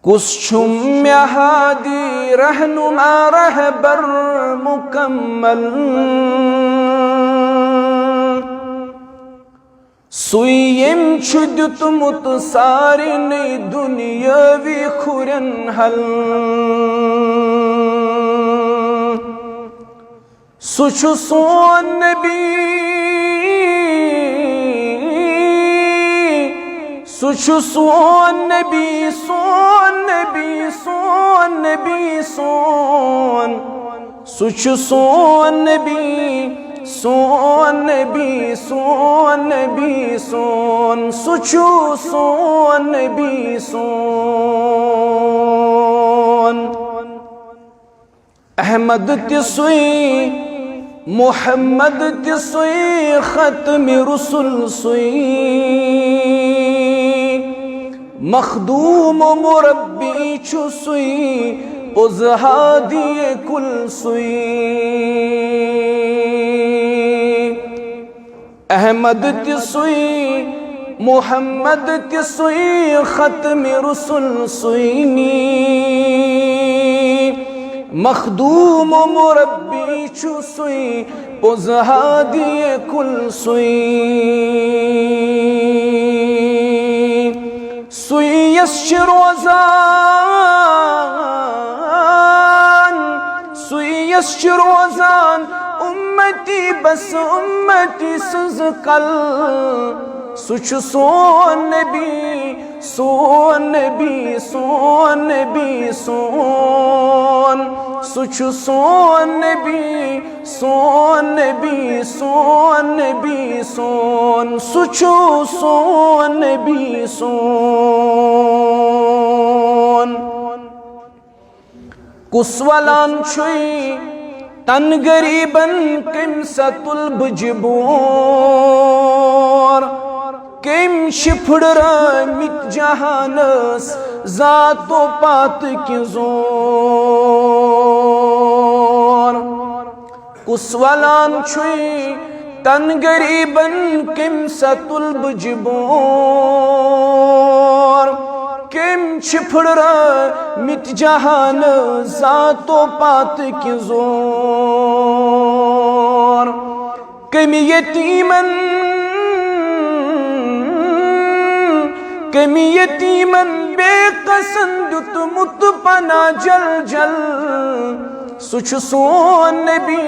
कुस छुम मे हादी रहनुमा रहबर मुकम्मल सुई यम छु दितमुत सारिन दुनियावी खुरन हल सु छु सोन नबी सु छु सोन नबी सोन नबी सोन नबी सोन सु छु सोन नबी सोन नबी सोन नबी सोन सु छु सोन नबी सोन अहमद तिसुई मुहम्मद तिसुई खत्म रुसुल सुई मखदूम मुरब्बी छु सुई उज़हादी कुल सुई अहमद तिसुई मुहम्मद तिसुई खत्म रुसुल सुईनी मखदूम मुरब्बी छु सुई उज़हादी कुल सुई सुई यश्रोज़ान उम्मती बस उम्मती सुज़कल सु छु सोन नबी सोन नबी सोन नबी सोन सु छु सोन नबी सोन नबी सोन नबी सोन सु छु सोन नबी सोन कुसवलान छुई तन गरीबन किम सतुल बुजबोर किम शिफड़ मित जहानस जातो पात की जोर कुसवलान छुई तन गरीबन किम सतुल बुजबोर किम शिफड़ मित जहान जातो पात की जोर कमी यतीमन बेकसंद तुमुत पना जल जल सु छु सोन नबी।